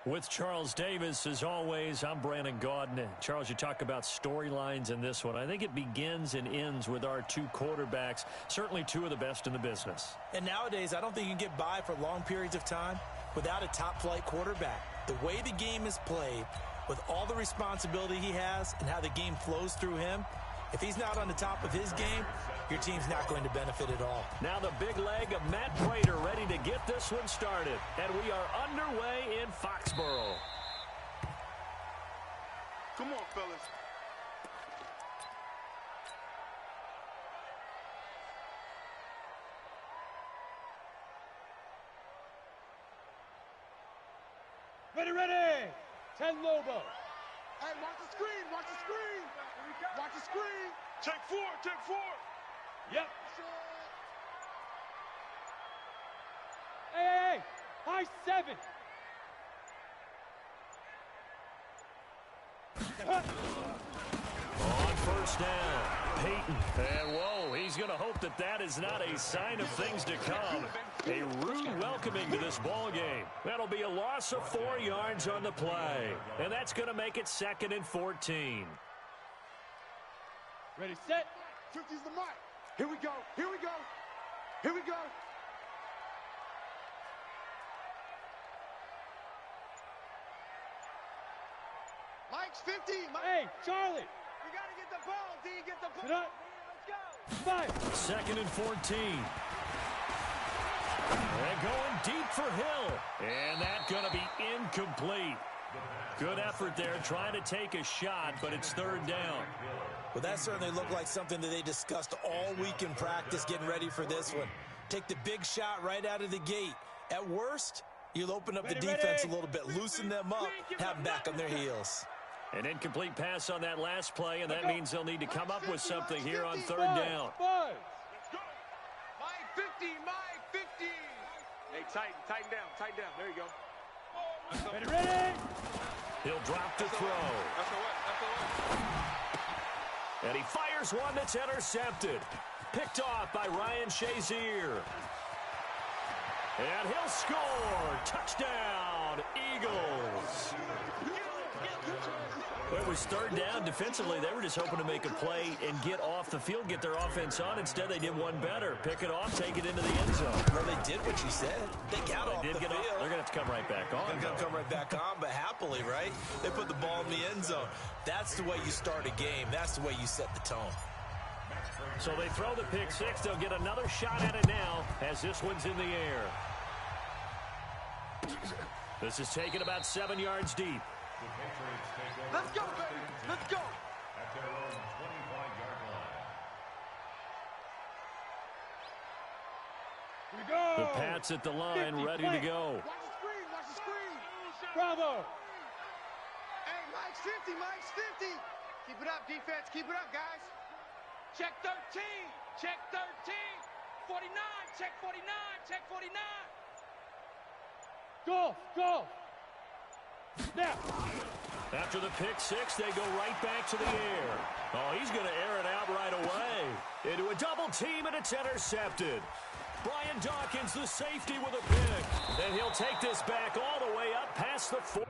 With Charles Davis, as always, I'm Brandon Gaudin. Charles, you talk about storylines in this one. I think it begins and ends with our two quarterbacks, certainly two of the best in the business. And nowadays, I don't think you can get by for long periods of time without a top-flight quarterback. The way the game is played, with all the responsibility he has and how the game flows through him, if he's not on the top of his game, your team's not going to benefit at all. Now the big leg of Matt Prater ready to get this one started. And we are underway in Foxborough. Come on, fellas. Ready. 10 Lobo. Hey, watch the screen. Watch the screen. Take four. Yep. Hey. High 7. On first down, Peyton. And whoa, he's going to hope that that is not a sign of things to come. A rude welcoming to this ball game. That'll be a loss of 4 yards on the play. And that's going to make it 2nd and 14. Ready, set. 50's the mark. Here we go. Mike's 50. Hey, Charlie. We got to get the ball, D. Get the ball. Sit up. Let's go. 5. 2nd and 14. And going deep for Hill. And that's going to be incomplete. Good effort there trying to take a shot, but it's 3rd down. Well, that certainly looked like something that they discussed all week in practice getting ready for this one. Take the big shot right out of the gate. At worst, you'll open up the defense a little bit, loosen them up, have them back on their heels. An incomplete pass on that last play, and that means they'll need to come up with something here on 3rd down. 5. Mike 50. Hey, tighten down. There you go. Ready. He'll drop to throw. That's all right. And he fires one that's intercepted. Picked off by Ryan Shazier. And he'll score. Touchdown, Eagles. It was 3rd down. Defensively, they were just hoping to make a play and get off the field, get their offense on. Instead, they did one better. Pick it off, take it into the end zone. Well, they did what you said. They got off the field. They're going to have to come right back on. They're going to come right back on, but happily, right? They put the ball in the end zone. That's the way you start a game. That's the way you set the tone. So they throw the pick six. They'll get another shot at it now as this one's in the air. This is taken about 7 yards deep. Let's go, baby. Let's go. At their own 25-yard line. Here we go. The Pats at the line, 50, ready to go. Watch the screen. Bravo. Hey, Mike's 50. Keep it up, defense. Keep it up, guys. Check 13. 49. Check 49. Go. Snap. After the pick six, they go right back to the air. Oh, he's going to air it out right away. Into a double team, and it's intercepted. Brian Dawkins, the safety, with a pick. And he'll take this back all the way up past the 4.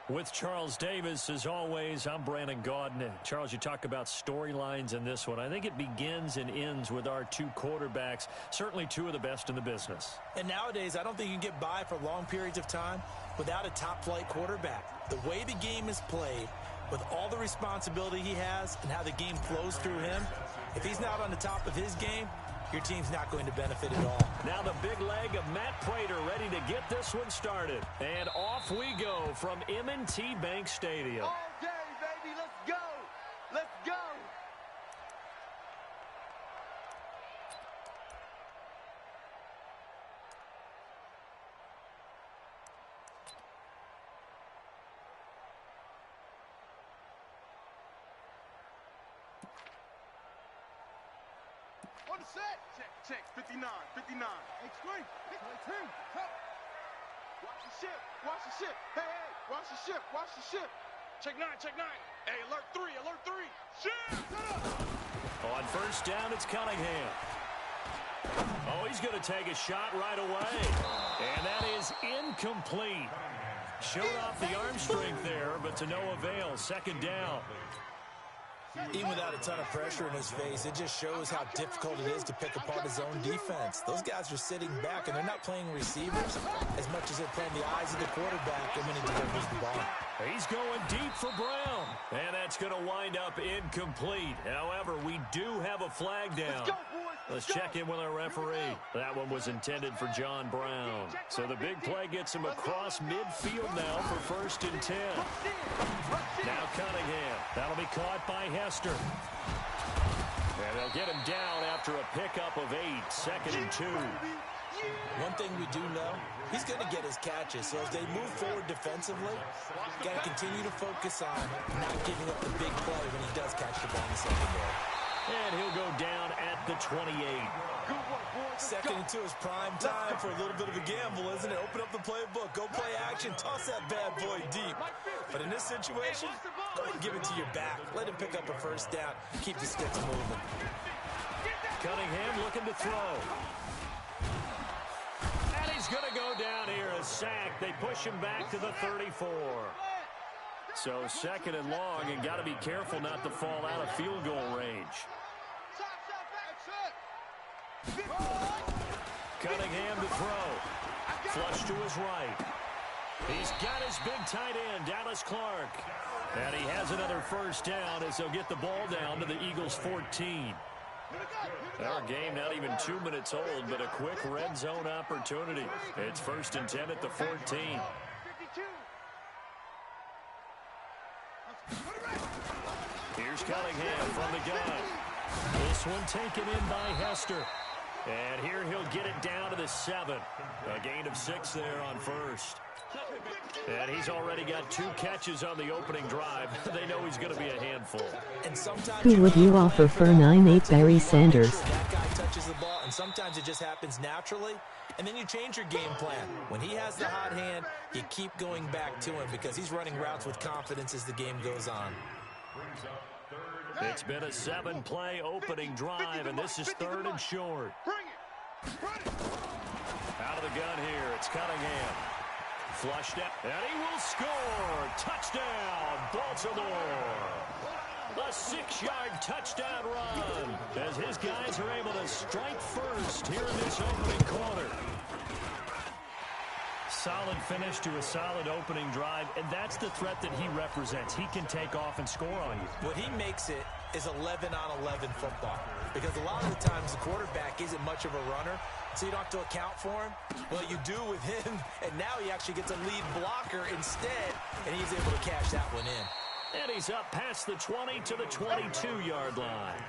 With Charles Davis, as always, I'm Brandon Gaudin. Charles, you talk about storylines in this one. I think it begins and ends with our two quarterbacks, certainly two of the best in the business. And nowadays, I don't think you can get by for long periods of time without a top-flight quarterback. The way the game is played, with all the responsibility he has and how the game flows through him, if he's not on the top of his game, your team's not going to benefit at all. Now the big leg of Matt Prater ready to get this one started. And off we go from M&T Bank Stadium. All day, baby. Let's go. Let's go. On the set. Check. 59. Hey, screen. Hey, team. Watch the ship. Hey, watch the ship. Check 9. Hey, alert 3. Ship. On first down, it's Cunningham. Oh, he's going to take a shot right away. And that is incomplete. Showed off the arm strength there, but to no avail. Second down. Even without a ton of pressure in his face, it just shows how difficult it is to pick apart his own defense. Those guys are sitting back, and they're not playing receivers as much as they're playing the eyes of the quarterback and when he delivers the ball. He's going deep for Brown. And that's going to wind up incomplete. However, we do have a flag down. Let's check in with our referee. That one was intended for John Brown. So the big play gets him across midfield now for 1st and 10. Now Cunningham. That'll be caught by Hester. And they'll get him down after a pickup of 8. 2nd and 2. One thing we do know, he's going to get his catches. So as they move forward defensively, got to continue to focus on not giving up the big play when he does catch the ball in the secondary. And he'll go down at the 28. 2nd and 2 is prime time for a little bit of a gamble, isn't it? Open up the playbook, go play action, toss that bad boy deep. But in this situation, go ahead and give it to your back. Let him pick up a first down. Keep the sticks moving. Cunningham looking to throw. And he's going to go down here, a sack. They push him back to the 34. So 2nd and long, and got to be careful not to fall out of field goal range. Cunningham to throw. Flush to his right. He's got his big tight end, Dallas Clark. And he has another first down as they'll get the ball down to the Eagles' 14. Our game not even 2 minutes old, but a quick red zone opportunity. It's 1st and 10 at the 14. Here's Cunningham from the gun. This one taken in by Hester. And here he'll get it down to the 7. A gain of 6 there on first. And he's already got 2 catches on the opening drive. They know he's going to be a handful. And sometimes who would you offer for 9-8 Barry Sanders? That guy touches the ball, and sometimes it just happens naturally. And then you change your game plan. When he has the hot hand, you keep going back to him because he's running routes with confidence as the game goes on. It's been a 7-play opening drive, and this is 3rd and short. Out of the gun here, it's Cunningham. Flushed out, and he will score. Touchdown, Baltimore. A 6-yard touchdown run as his guys are able to strike first here in this opening quarter. Solid finish to a solid opening drive, and that's the threat that he represents. He can take off and score on you. What he makes it is 11-on-11 football, because a lot of the times the quarterback isn't much of a runner, so you don't have to account for him. Well, you do with him, and now he actually gets a lead blocker instead, and he's able to cash that one in. And he's up past the 20 to the 22-yard line.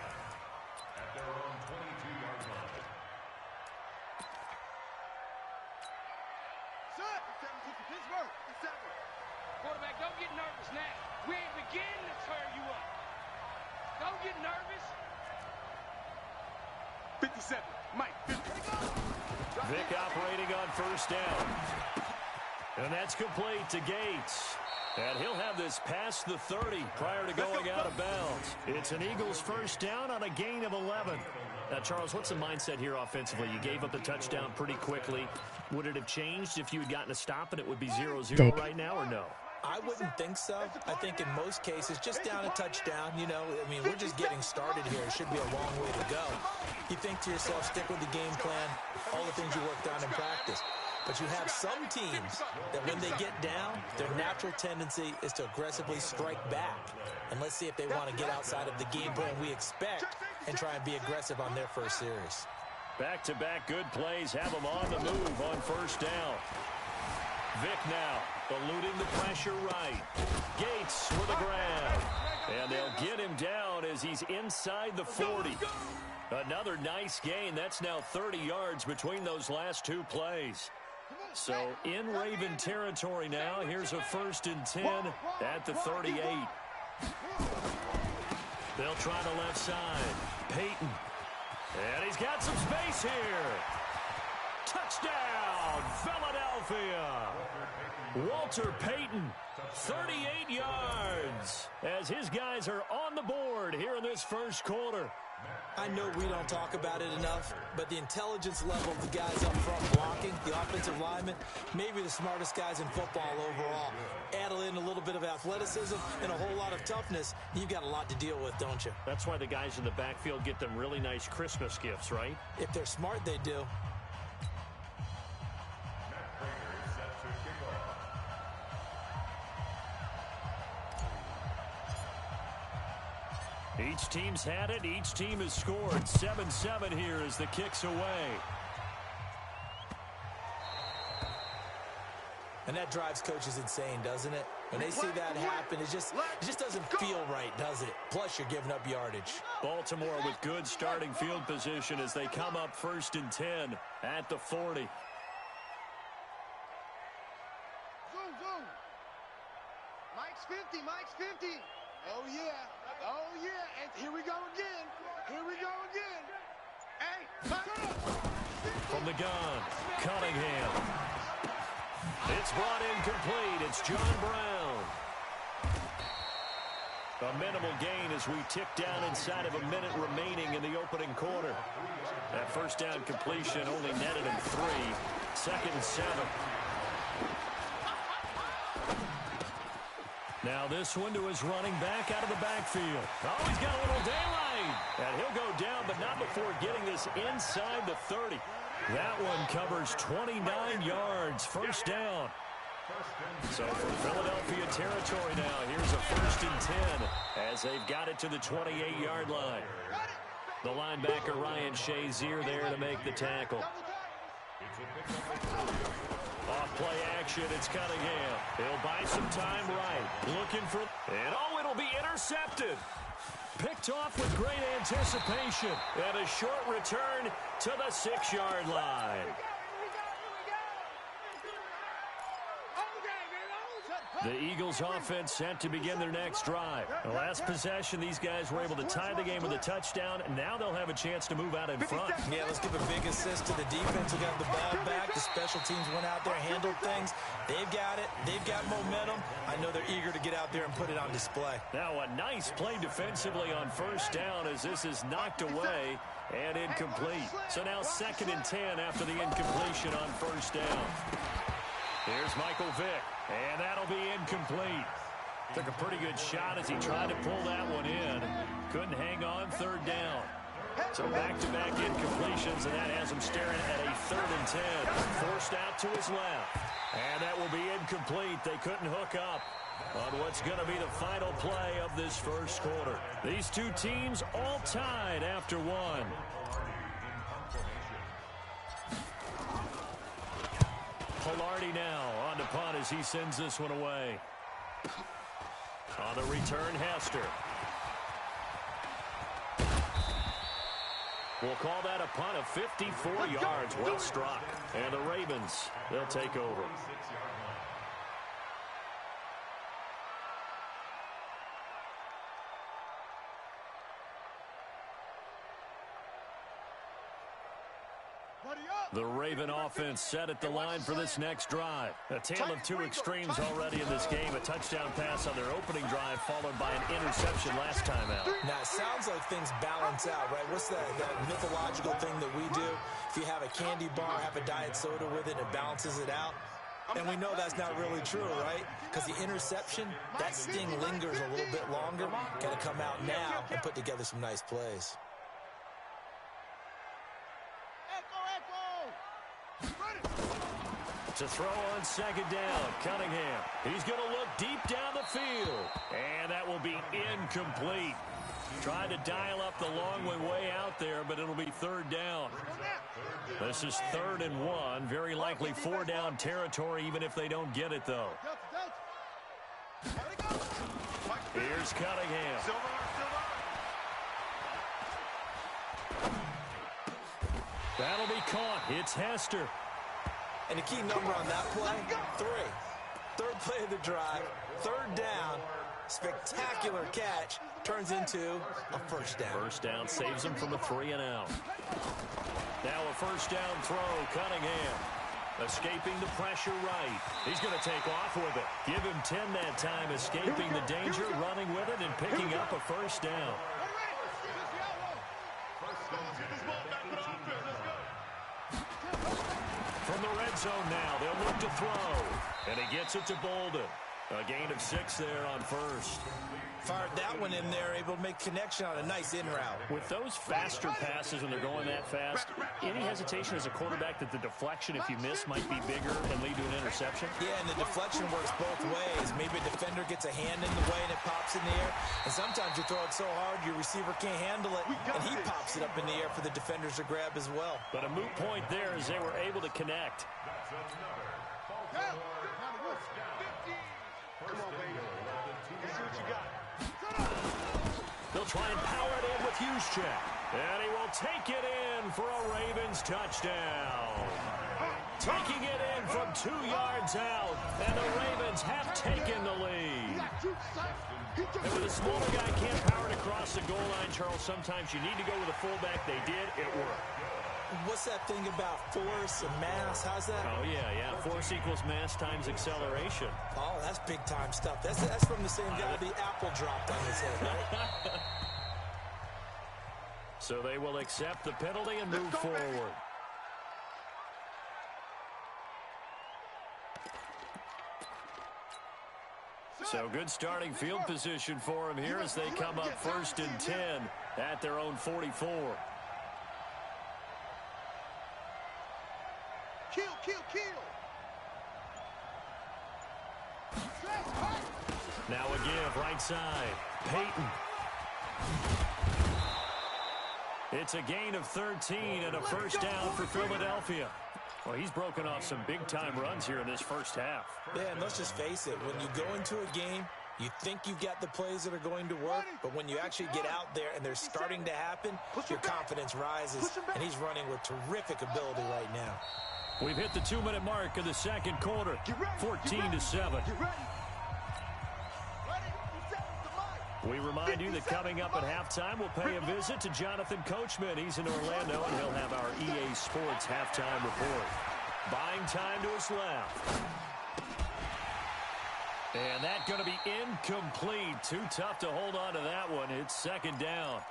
Quarterback, don't get nervous now. We ain't beginning to tear you up. Don't get nervous. 57. Mike, 50. Vic operating on first down. And that's complete to Gates. And he'll have this past the 30 prior to going out of bounds. It's an Eagles first down on a gain of 11. Now, Charles, what's the mindset here offensively? You gave up the touchdown pretty quickly. Would it have changed if you had gotten a stop and it would be 0-0 right now, or no? I wouldn't think so. I think in most cases, just down a touchdown, you know, I mean, we're just getting started here. It should be a long way to go. You think to yourself, stick with the game plan, all the things you worked on in practice. But you have some teams that when they get down, their natural tendency is to aggressively strike back. And let's see if they want to get outside of the game plan we expect and try and be aggressive on their first series. Back-to-back good plays have them on the move on first down. Vick now eluding the pressure right. Gates for the grab. And they'll get him down as he's inside the 40. Another nice gain. That's now 30 yards between those last two plays. So in Raven territory now. Here's a 1st and 10 at the 38. They'll try the left side. Peyton. And he's got some space here. Touchdown, Philadelphia. Walter Payton, 38 yards, as his guys are on the board here in this first quarter. I know we don't talk about it enough, but the intelligence level of the guys up front blocking, the offensive linemen, maybe the smartest guys in football overall. Add in a little bit of athleticism and a whole lot of toughness, you've got a lot to deal with, don't you? That's why the guys in the backfield get them really nice Christmas gifts, right? If they're smart, they do. Each team's had it. Each team has scored. 7-7 here as the kick's away. And that drives coaches insane, doesn't it? When they see that happen, it just doesn't feel right, does it? Plus, you're giving up yardage. Baltimore with good starting field position as they come up 1st and 10 at the 40. Zoom, zoom. Mike's 50, Mike's 50. Oh, yeah. Oh, yeah. And here we go again. Here we go again. Hey, from the gun, Cunningham. It's brought in complete. It's John Brown. A minimal gain as we tick down inside of a minute remaining in the opening quarter. That first down completion only netted him 3. 2nd and 7. Now this one to his running back out of the backfield. Oh, he's got a little daylight. And he'll go down, but not before getting this inside the 30. That one covers 29 yards. First down. So for Philadelphia territory now, here's a 1st and 10 as they've got it to the 28-yard line. The linebacker Ryan Shazier there to make the tackle. Off play action, it's Cunningham. He'll buy some time right. Looking for, and oh, it'll be intercepted. Picked off with great anticipation. And a short return to the 6-yard line. The Eagles offense set to begin their next drive. The last possession, these guys were able to tie the game with a touchdown, and now they'll have a chance to move out in front. Yeah, let's give a big assist to the defense who got the ball back. The special teams went out there, handled things. They've got it. They've got momentum. I know they're eager to get out there and put it on display. Now a nice play defensively on first down as this is knocked away and incomplete. So now 2nd and 10 after the incompletion on first down. Here's Michael Vick, and that'll be incomplete. Took a pretty good shot as he tried to pull that one in. Couldn't hang on 3rd down. So back-to-back incompletions, and that has him staring at a 3rd and 10. Forced out to his left. And that will be incomplete. They couldn't hook up on what's going to be the final play of this first quarter. These two teams all tied after one. Pilardi now on the punt as he sends this one away. On the return, Hester. We'll call that a punt of 54 yards. Well struck. And the Ravens, they'll take over. The Raven offense set at the line for this next drive. A tale of two extremes already in this game. A touchdown pass on their opening drive followed by an interception last time out. Now, it sounds like things balance out, right? What's that mythological thing that we do? If you have a candy bar, have a diet soda with it, it balances it out. And we know that's not really true, right? Because the interception, that sting lingers a little bit longer. Got to come out now and put together some nice plays. To throw on second down, Cunningham. He's going to look deep down the field. And that will be incomplete. Tried to dial up the long way out there, but it'll be third down. This is 3rd and 1. Very likely 4-down territory, even if they don't get it, though. Here's Cunningham. That'll be caught. It's Hester. And the key number on that play, 3. Third play of the drive, 3rd down, spectacular catch, turns into a first down. First down saves him from a 3-and-out. Now a first down throw, Cunningham. Escaping the pressure right. He's going to take off with it. Give him 10 that time, escaping the danger, running with it, and picking up a first down. From the red zone now, they'll look to throw. And he gets it to Bolden. A gain of 6 there on first. Fired that one in there, able to make connection on a nice in route. With those faster passes when they're going that fast, any hesitation as a quarterback that the deflection, if you miss, might be bigger and lead to an interception? Yeah, and the deflection works both ways. Maybe a defender gets a hand in the way and it pops in the air. And sometimes you throw it so hard your receiver can't handle it, and he pops it up in the air for the defenders to grab as well. But a moot point there as they were able to connect. They'll try and power it in with Juszczyk. And he will take it in for a Ravens touchdown. Taking it in from 2 yards out. And the Ravens have taken the lead. And with a smaller guy can't power it across the goal line, Charles, sometimes you need to go with a fullback. They did. It worked. What's that thing about force and mass? How's that? Oh, yeah. Force equals mass times acceleration. Oh, that's big-time stuff. That's from the same guy the apple dropped on his head, right? So they will accept the penalty and move forward. So good starting field position for him here as they come up 1st and 10 at their own 44. Kill. Now a give, right side. Peyton. It's a gain of 13 and a first down for Philadelphia. Well, he's broken off some big-time runs here in this first half. Yeah, and let's just face it. When you go into a game, you think you've got the plays that are going to work, but when you actually get out there and they're starting to happen, your confidence rises, and he's running with terrific ability right now. We've hit the 2-minute mark of the second quarter, 14-7. We remind you that coming up at halftime, we'll pay a visit to Jonathan Coachman. He's in Orlando, and he'll have our EA Sports halftime report. Buying time to his left. And that's going to be incomplete. Too tough to hold on to that one. It's second down.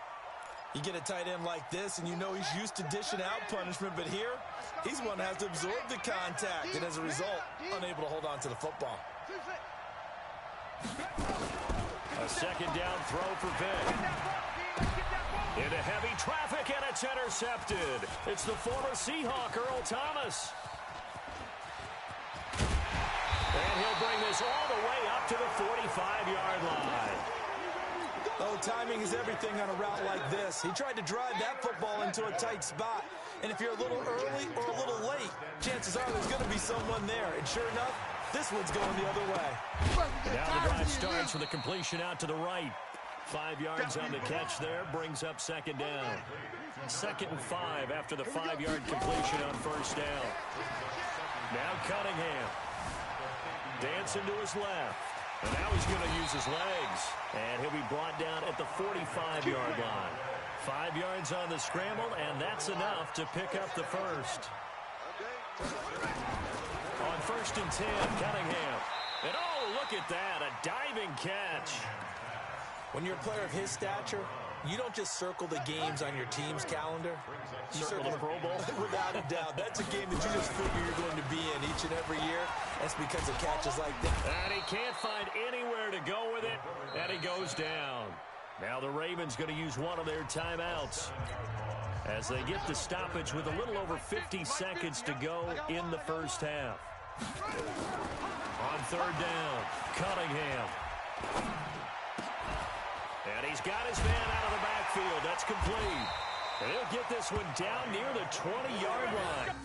You get a tight end like this, and you know he's used to dishing out punishment, but here, he's one that has to absorb the contact, and as a result, unable to hold on to the football. A second down throw for Vick. Into heavy traffic, and it's intercepted. It's the former Seahawk, Earl Thomas. And he'll bring this all the way up to the 45-yard line. Oh, timing is everything on a route like this. He tried to drive that football into a tight spot. And if you're a little early or a little late, chances are there's going to be someone there. And sure enough, this one's going the other way. Now the drive starts with a completion out to the right. 5 yards on the catch there, brings up second down. 2nd and 5 after the 5-yard completion on first down. Now Cunningham. Dancing to his left. And now he's going to use his legs. And he'll be brought down at the 45-yard line. 5 yards on the scramble, and that's enough to pick up the first. On 1st and 10, Cunningham. And oh, look at that, a diving catch. When you're a player of his stature, You don't just circle the games on your team's calendar. You Circle the Pro Bowl. Without a doubt. That's a game that you just figure you're going to be in each and every year. That's because of catches like that. And he can't find anywhere to go with it, and he goes down. Now the Ravens going to use one of their timeouts as they get the stoppage with a little over 50 seconds to go in the first half. On third down, Cunningham. And he's got his man out of the backfield. That's complete. And he'll get this one down near the 20-yard line.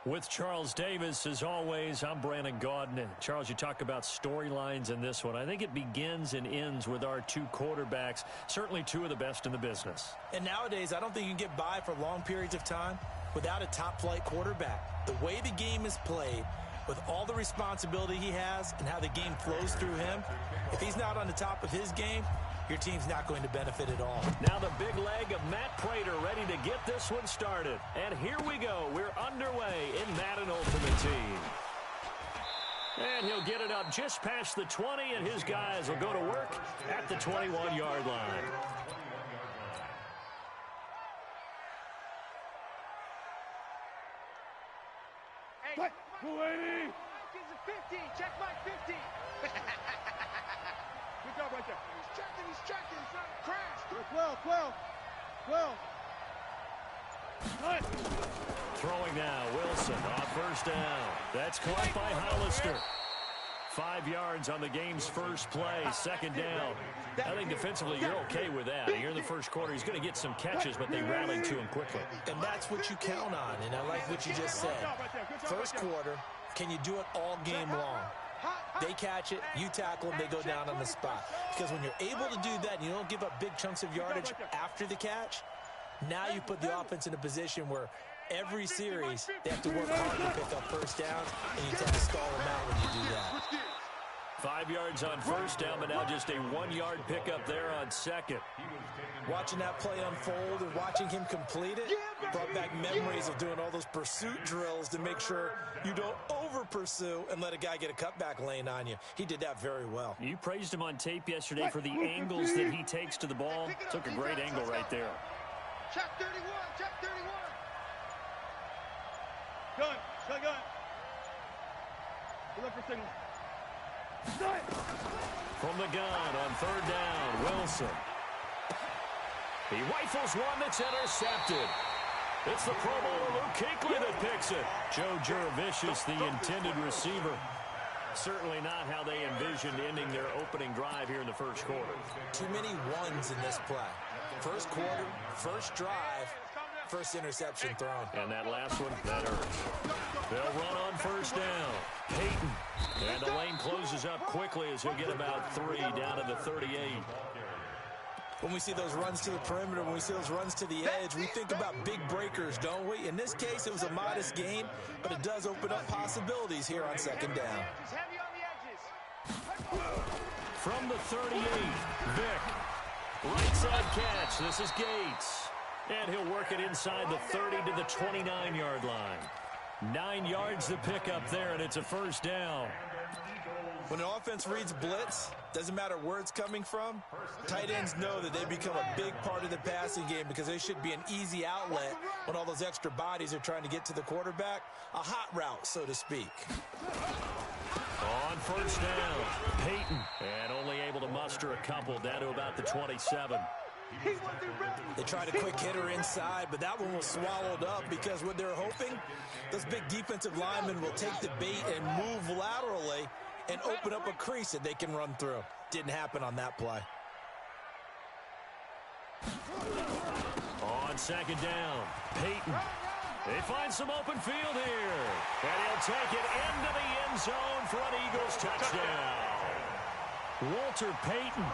With Charles Davis, as always, I'm Brandon Gaudin. Charles, you talk about storylines in this one. I think it begins and ends with our two quarterbacks, certainly two of the best in the business. And nowadays, I don't think you can get by for long periods of time without a top-flight quarterback. The way the game is played, with all the responsibility he has and how the game flows through him, if he's not on the top of his game, your team's not going to benefit at all. Now the big leg of Matt Prater ready to get this one started. And here we go. We're underway in Madden Ultimate Team. And he'll get it up just past the 20, and his guys will go to work at the 21-yard line. Hey, 280. He's a 50. Check my 50. Good job right there. He's checking, son. Crash. 12. Throwing now, Wilson on first down. That's caught by Hollister. 5 yards on the game's first play, second down. I think defensively you're okay with that. Here in the first quarter, he's going to get some catches, but they rallied to him quickly. And that's what you count on, and I like what you just said. First quarter, can you do it all game long? They catch it, you tackle them, they go down on the spot. Because when you're able to do that and you don't give up big chunks of yardage after the catch, now you put the offense in a position where every series they have to work hard to pick up first downs, and you tend to stall them out when you do that. 5 yards on first down, but now just a 1-yard pickup there on second. Watching that play unfold and watching him complete it brought back memories of doing all those pursuit drills to make sure you don't over-pursue and let a guy get a cutback lane on you. He did that very well. You praised him on tape yesterday for the angles that he takes to the ball. Took a great angle right there. Check 31. Check 31. Gun. Good luck for signal. From the gun on third down, Wilson. He rifles one that's intercepted. It's the Pro Bowler Luke Kuechly that picks it. Joe Jurevicius, the intended receiver. Certainly not how they envisioned ending their opening drive here in the first quarter. Too many ones in this play. First quarter, first drive, first interception thrown. And that last one, that hurts. They'll run on first down. Peyton. And the lane closes up quickly as he'll get about 3 down to the 38. When we see those runs to the perimeter, when we see those runs to the edge, we think about big breakers, don't we? In this case, it was a modest gain, but it does open up possibilities here on second down. Heavy on the edges. From the 38, Vick. Right side catch. This is Gates. And he'll work it inside the 30 to the 29-yard line. 9 yards to pick up there, and it's a first down. When an offense reads blitz, doesn't matter where it's coming from, tight ends know that they become a big part of the passing game because they should be an easy outlet when all those extra bodies are trying to get to the quarterback. A hot route, so to speak. On first down, Peyton. And only able to muster a couple down to about the 27. They tried a quick hitter inside, but that one was swallowed up because what they're hoping, those big defensive linemen will take the bait and move laterally and open up a crease that they can run through. Didn't happen on that play. On second down, Peyton. They find some open field here. And he'll take it into the end zone for an Eagles touchdown. Walter Payton,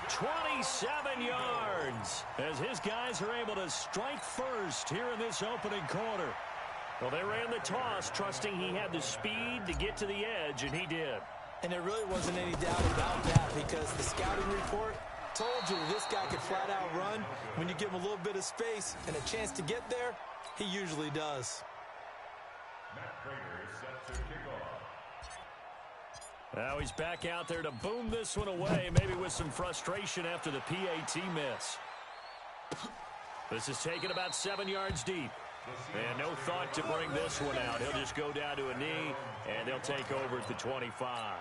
27 yards, as his guys are able to strike first here in this opening quarter. Well, they ran the toss, trusting he had the speed to get to the edge, and he did. And there really wasn't any doubt about that because the scouting report told you that this guy could flat out run. When you give him a little bit of space and a chance to get there, he usually does. Matt Prater is set to kick off. Now he's back out there to boom this one away, maybe with some frustration after the PAT miss. This is taken about 7 yards deep. And no thought to bring this one out. He'll just go down to a knee, and they'll take over at the 25.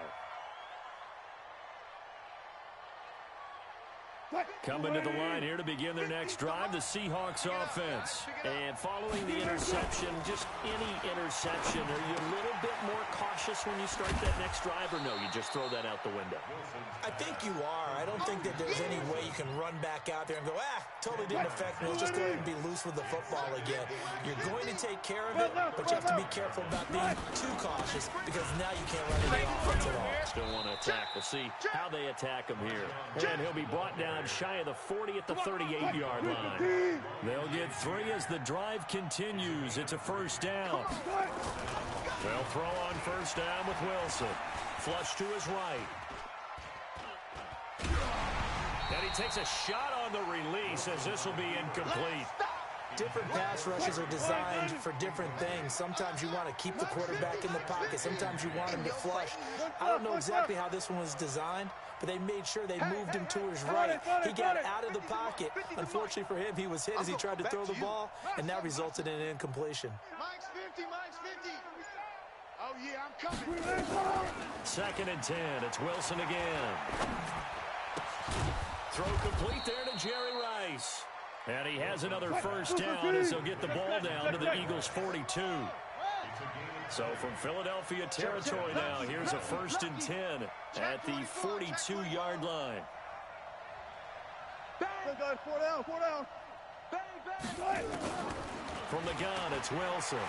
Coming to the line here to begin their next drive, the Seahawks offense. And following the interception, just any interception, are you a little bit more cautious when you start that next drive, or no, you just throw that out the window? I think you are. I don't think that there's any way you can run back out there and go, totally didn't affect me. Let's just go ahead and be loose with the football again. You're going to take care of it, but you have to be careful about being too cautious because now you can't run any offense at all. Still want to attack. We'll see how they attack him here. And he'll be brought down shy of the 40 at the 38-yard line. They'll get 3 as the drive continues. It's a first down. They'll throw on first down with Wilson. Flush to his right. And he takes a shot on the release as this will be incomplete. Different pass rushes are designed for different things. Sometimes you want to keep the quarterback in the pocket. Sometimes you want him to flush. I don't know exactly how this one was designed, but they made sure they moved him to his right. He got out of the pocket. Unfortunately for him, he was hit as he tried to throw the ball, and that resulted in an incompletion. Mike's 50, Mike's 50. Oh, yeah, I'm coming. 2nd and 10. It's Wilson again. Throw complete there to Jerry Rice. And he has another first down as he'll get the ball down to the Eagles' 42. So from Philadelphia territory now, here's a 1st and 10 at the 42-yard line. Four down. From the gun, it's Wilson.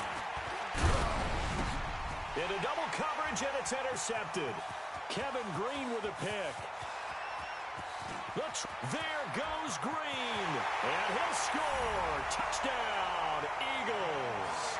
Into double coverage, and it's intercepted. Kevin Green with a pick. There goes Green, and he'll score. Touchdown, Eagles.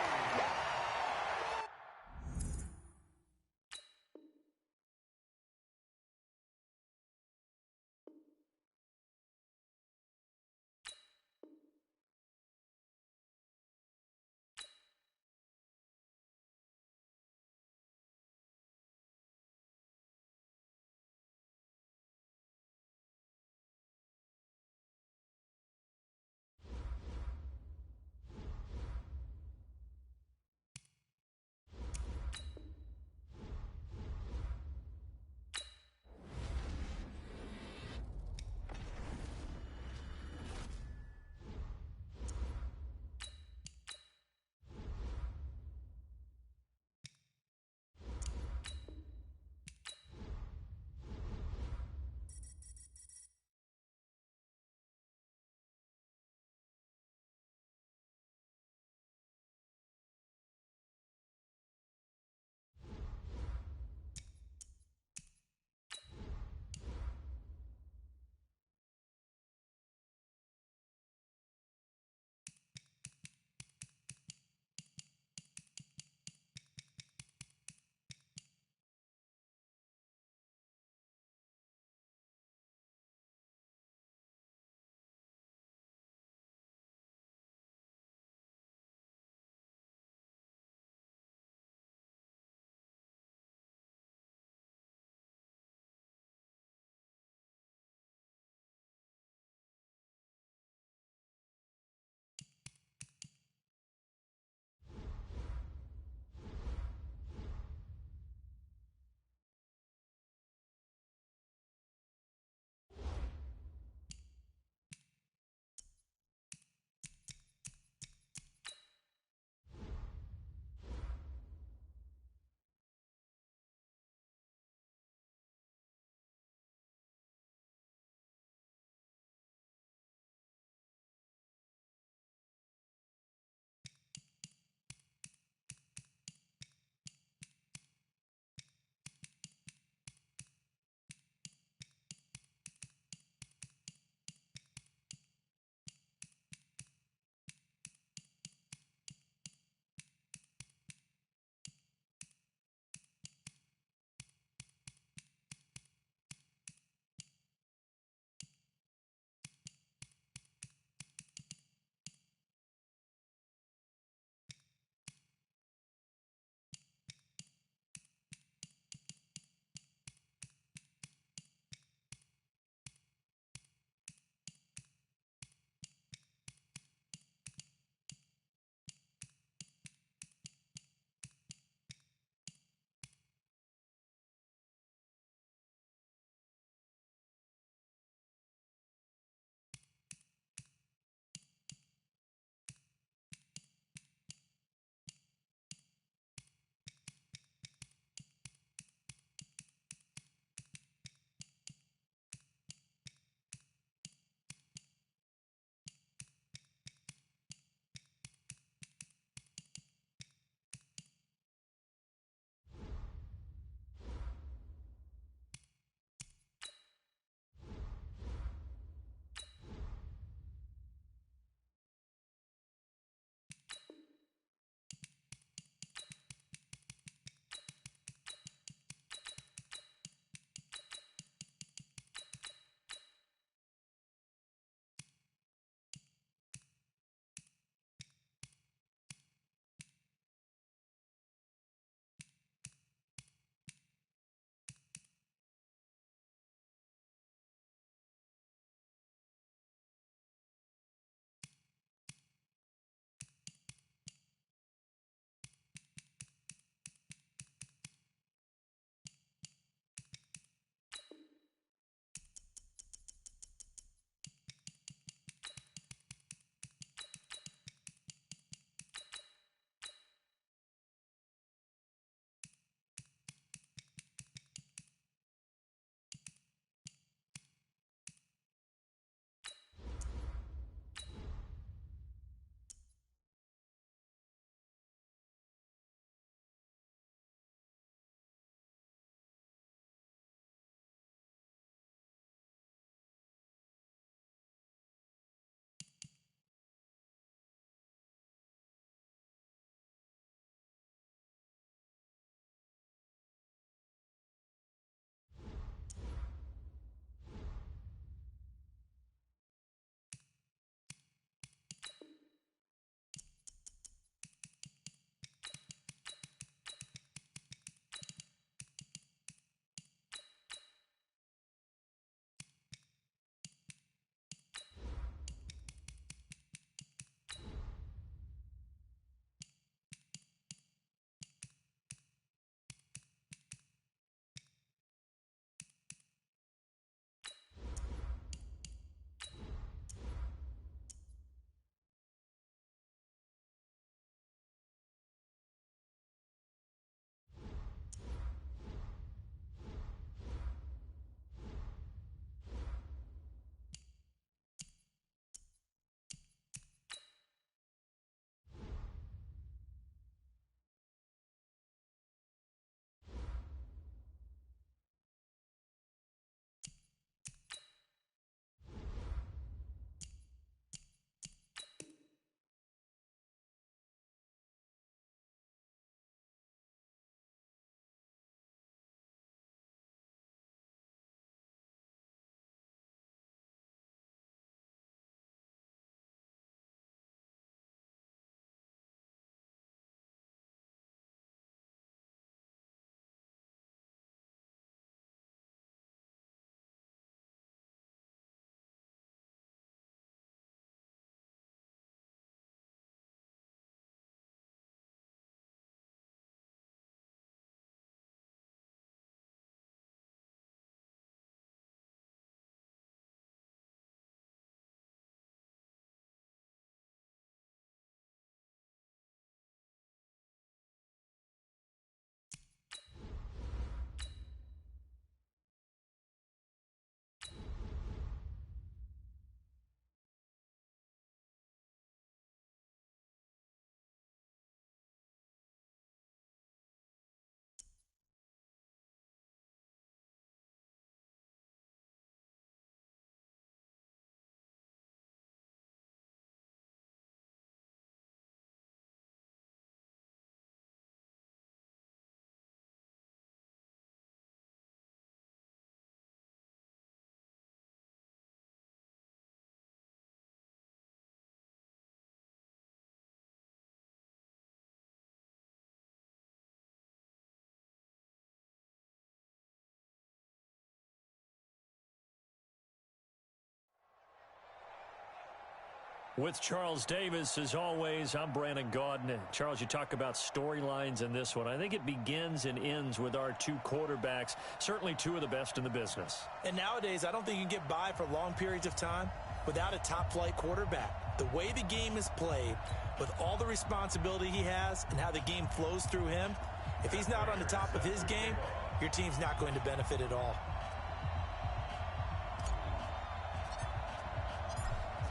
With Charles Davis, as always, I'm Brandon Gaudin. Charles, you talk about storylines in this one. I think it begins and ends with our two quarterbacks, certainly two of the best in the business. And nowadays, I don't think you can get by for long periods of time without a top-flight quarterback. The way the game is played, with all the responsibility he has and how the game flows through him, if he's not on the top of his game, your team's not going to benefit at all.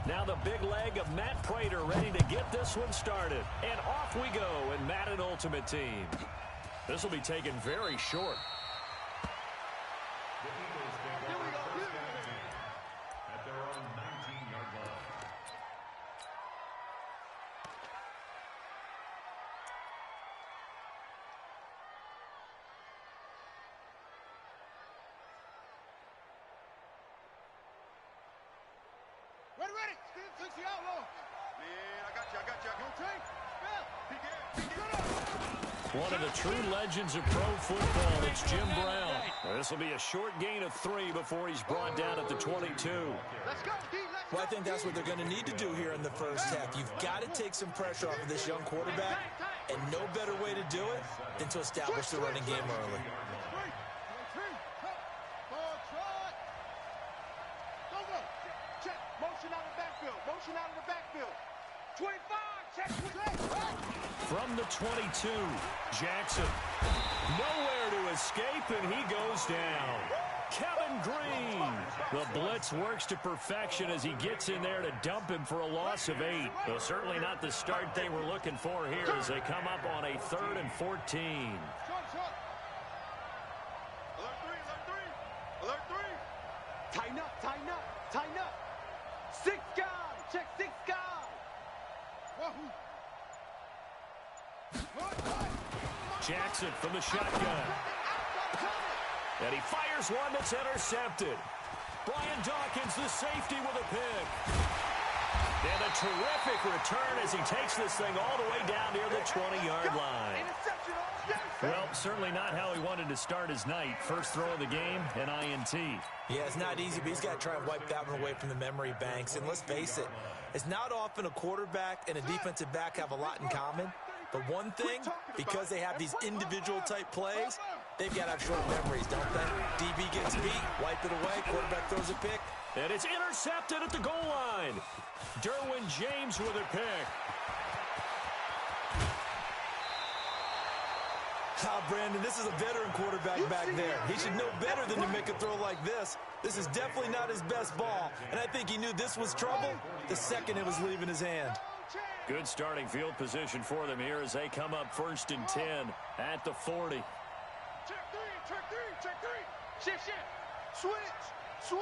Now the big leg of Matt Prater ready to get this one started. And off we go in Madden Ultimate Team. This will be taken very short. The Eagles take over first and 10 at their own 19-yard line. Ready. Takes the outlaw. Man, I got you. Go take. One of the true legends of pro football, it's Jim Brown. This will be a short gain of 3 before he's brought down at the 22. Let's go, D. Well, I think that's what they're going to need to do here in the first half. You've got to take some pressure off of this young quarterback, and no better way to do it than to establish the running game early. Motion out of the backfield. 25, check. From the 22, Jackson. Nowhere to escape, and he goes down. Kevin Green. The blitz works to perfection as he gets in there to dump him for a loss of 8. Though certainly not the start they were looking for here as they come up on a 3rd and 14. Alert 3. Tighten up. 6 guys. Check 6 guys. Jackson from the shotgun. And he fires one that's intercepted. Brian Dawkins, the safety, with a pick. And a terrific return as he takes this thing all the way down near the 20-yard line. Well, certainly not how he wanted to start his night. First throw of the game, an INT. Yeah, it's not easy, but he's got to try and wipe that one away from the memory banks. And let's face it, it's not often a quarterback and a defensive back have a lot in common. But one thing, because they have these individual type plays, they've got to have short memories, don't they? DB gets beat, wipe it away, quarterback throws a pick. And it's intercepted at the goal line. Derwin James with a pick. Brandon, this is a veteran quarterback back there. He should know better than to make a throw like this. This is definitely not his best ball, and I think he knew this was trouble the second it was leaving his hand. Good starting field position for them here as they come up 1st and 10 at the 40. Check three. Shift. Switch.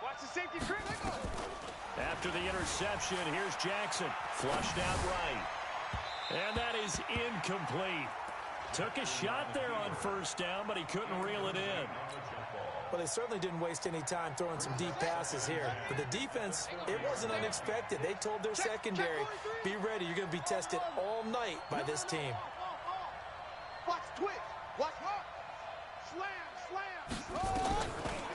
Watch the safety creep. After the interception, here's Jackson. Flushed out right. And that is incomplete. Took a shot there on 1st down, but he couldn't reel it in. Well, they certainly didn't waste any time throwing some deep passes here. But the defense, it wasn't unexpected. They told their secondary, be ready. You're going to be tested all night by this team. Watch twitch. Watch. Slam.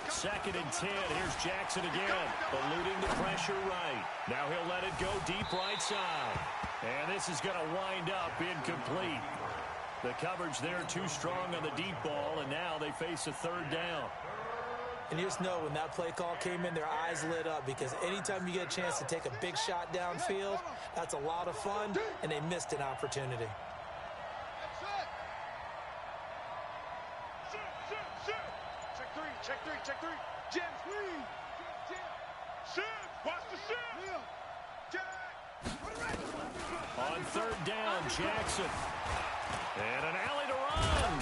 2nd and 10. Here's Jackson again. Eluding the pressure right. Now he'll let it go deep right side. And this is going to wind up incomplete. The coverage there too strong on the deep ball, and now they face a 3rd down. And you just know when that play call came in, their eyes lit up because anytime you get a chance to take a big shot downfield, that's a lot of fun, and they missed an opportunity. Check three. Jam screen. Shift. Watch the shift. On 3rd down, Jackson. And an alley to run.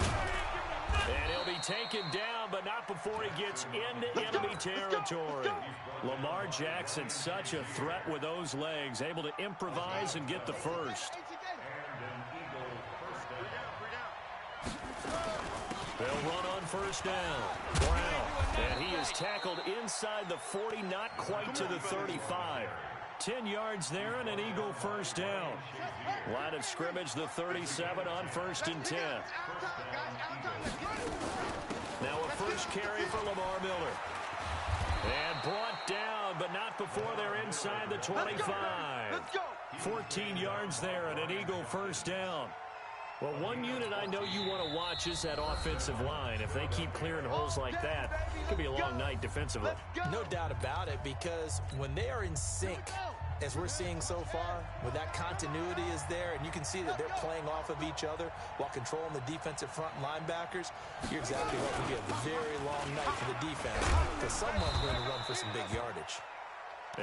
And he'll be taken down, but not before he gets into enemy territory. Lamar Jackson, such a threat with those legs, able to improvise and get the first. They'll run on 1st down. Brown, and he is tackled inside the 40, not quite to the 35. 10 yards there and an Eagle 1st down. Line of scrimmage, the 37 on 1st and 10. Now a first carry for Lamar Miller. And brought down, but not before they're inside the 25. Let's go. 14 yards there and an Eagle first down. Well, one unit I know you want to watch is that offensive line. If they keep clearing holes like that, it could be a long night defensively. No doubt about it, because when they are in sync, as we're seeing so far, when that continuity is there, and you can see that they're playing off of each other while controlling the defensive front linebackers, you're exactly right. It'll be a very long night for the defense, because someone's going to run for some big yardage.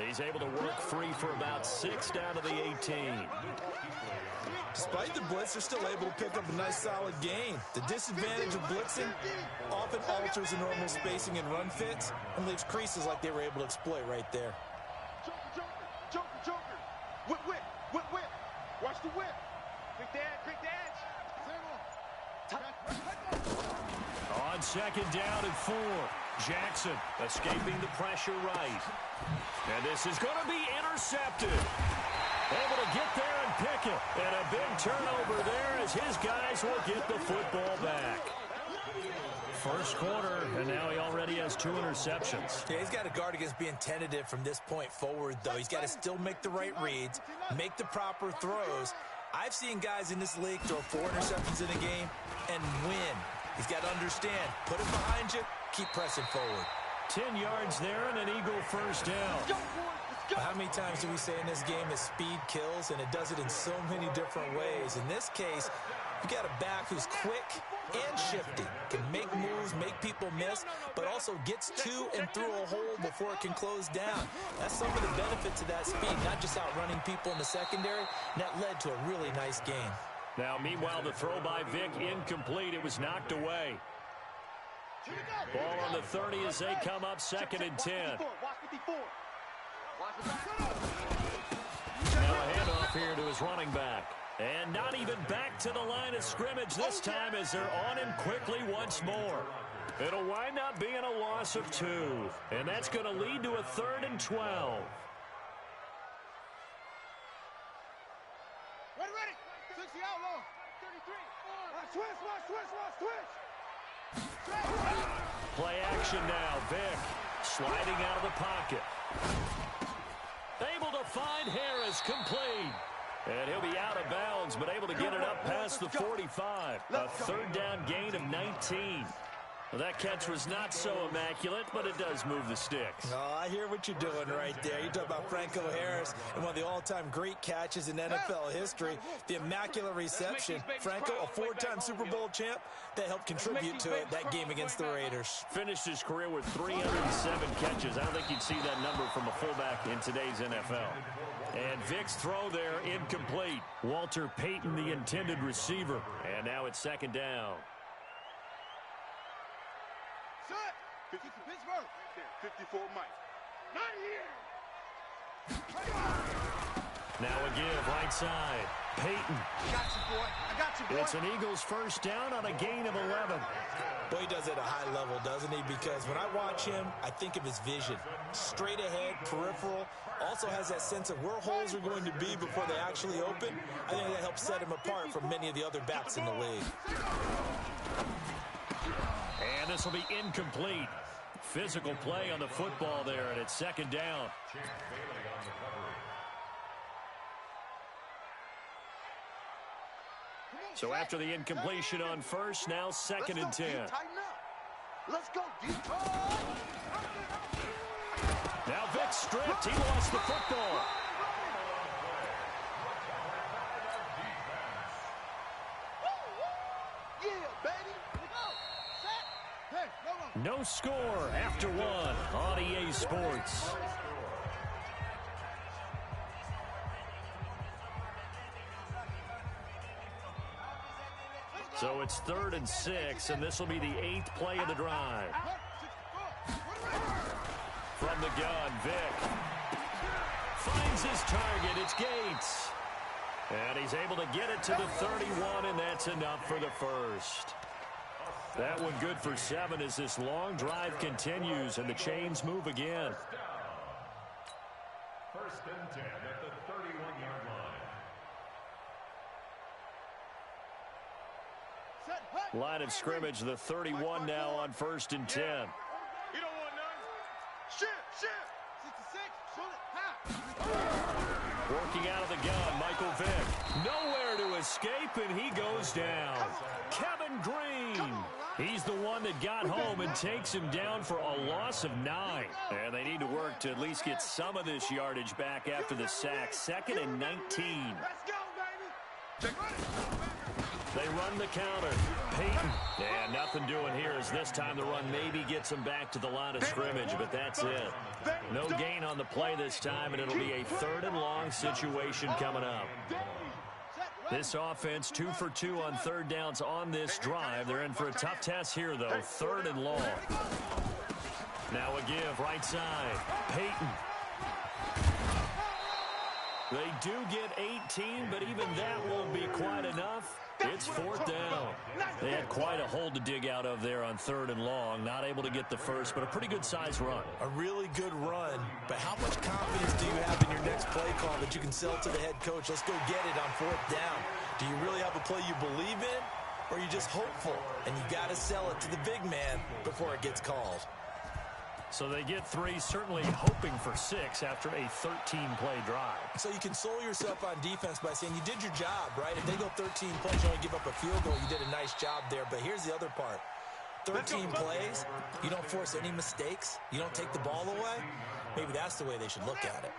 He's able to work free for about 6 down to the 18. Despite the blitz, they're still able to pick up a nice solid gain. The disadvantage of blitzing often alters the normal spacing and run fits and leaves creases like they were able to exploit right there. Joker. Whip. Watch the whip. Quick edge. On second down and 4. Jackson escaping the pressure right. And this is going to be intercepted. Able to get there and pick it. And a big turnover there as his guys will get the football back. First quarter, and now he already has 2 interceptions. Yeah, he's got to guard against being tentative from this point forward, though. He's got to still make the right reads, make the proper throws. I've seen guys in this league throw 4 interceptions in a game and win. He's got to understand, put it behind you, keep pressing forward. 10 yards there and an Eagle first down. How many times do we say in this game that speed kills, and it does it in so many different ways? In this case, you got a back who's quick and shifty, can make moves, make people miss, but also gets to and through a hole before it can close down. That's some of the benefits of that speed, not just outrunning people in the secondary, and that led to a really nice game. Now, meanwhile, the throw by Vic incomplete. It was knocked away. Ball on the 30 as they come up 2nd and 10. Now a handoff here to his running back. And not even back to the line of scrimmage this time as they're on him quickly once more. It'll wind up being a loss of 2. And that's going to lead to a 3rd and 12. Ready. 60 outlaw. 33. Switch. Play action now. Vic sliding out of the pocket. Able to find Harris, complete. And he'll be out of bounds, but able to get it up past the 45. A 3rd down gain of 19. Well, that catch was not so immaculate, but it does move the sticks. Oh, I hear what you're doing right there. You're talking about Franco Harris and one of the all-time great catches in NFL history. The immaculate reception. Franco, a 4-time Super Bowl champ, that helped contribute to it, that game against the Raiders. Finished his career with 307 catches. I don't think you'd see that number from a fullback in today's NFL. And Vic's throw there incomplete. Walter Payton, the intended receiver. And now it's 2nd down. 54 Mike. Not here. Now a give right side. Payton. I got you, boy. It's an Eagles first down on a gain of 11. Boy, he does it at a high level, doesn't he? Because when I watch him, I think of his vision. Straight ahead, peripheral. Also has that sense of where holes are going to be before they actually open. I think that helps set him apart from many of the other backs in the league. And this will be incomplete. Physical play on the football there, and it's 2nd down. So after the incompletion on first, now 2nd and 10. Let's go, D. Now Vic stripped. He lost the football. Yeah, baby. No score after 1 on EA Sports. So it's 3rd and 6, and this will be the 8th play of the drive. From the gun, Vic finds his target. It's Gates. And he's able to get it to the 31, and that's enough for the first. That one good for 7 as this long drive continues, and the chains move again. 1st and 10 at the 31-yard line. Line of scrimmage, the 31 now on 1st and 10. You don't want none. Shift. 66. Shoot it. Ha. Working out of the gun, Michael Vick. Nowhere to escape, and he goes down. Kevin Green. He's the one that got home and takes him down for a loss of 9. And they need to work to at least get some of this yardage back after the sack. 2nd and 19. Let's go, baby. They run the counter. Peyton. And nothing doing here as this time the run maybe gets him back to the line of scrimmage, but that's it. No gain on the play this time, and it'll be a 3rd and long situation coming up. This offense 2 for 2 on 3rd downs on this drive. They're in for a tough test here, though. 3rd and long. Now a give, right side. Peyton. They do get 18, but even that won't be quite enough. It's 4th down. They had quite a hole to dig out of there on 3rd and long. Not able to get the first, but a pretty good-sized run. A really good run, but how much confidence do you have in your next play call that you can sell to the head coach? Let's go get it on 4th down. Do you really have a play you believe in, or are you just hopeful? And you got to sell it to the big man before it gets called. So they get 3, certainly hoping for 6 after a 13-play drive. So you console yourself on defense by saying you did your job, right? If they go 13 plays, you only give up a field goal, you did a nice job there. But here's the other part. 13 plays, you don't force any mistakes, you don't take the ball away. Maybe that's the way they should look at it.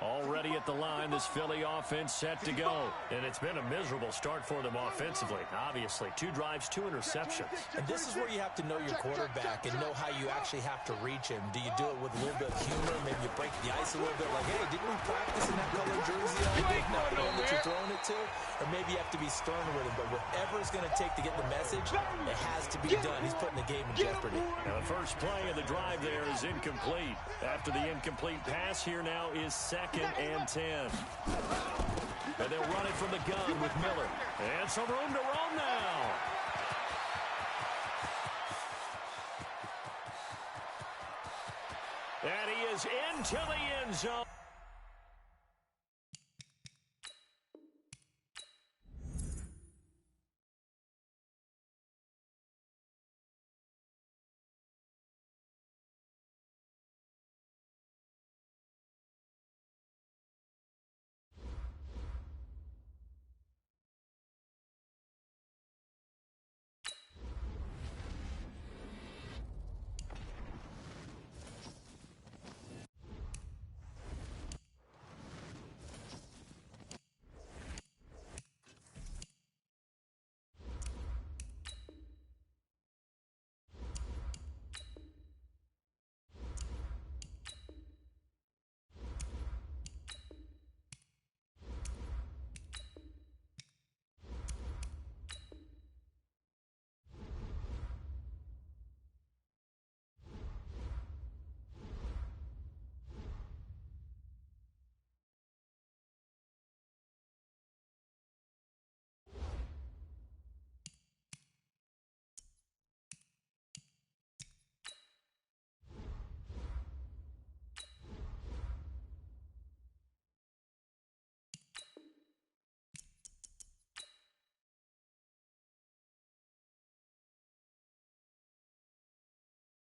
Already at the line, this Philly offense set to go. And it's been a miserable start for them offensively. Obviously, 2 drives, 2 interceptions. And this is where you have to know your quarterback and know how you actually have to reach him. Do you do it with a little bit of humor? Maybe you break the ice a little bit like, hey, didn't we practice in that color jersey all week? Not the one that you're throwing it to? Or maybe you have to be stern with him. But whatever it's going to take to get the message, it has to be done. He's putting the game in jeopardy. Now, the first play of the drive there is incomplete. After the incomplete pass, here now is 2nd and 10. And they'll run it from the gun with Miller. And some room to roam now. And he is into the end zone.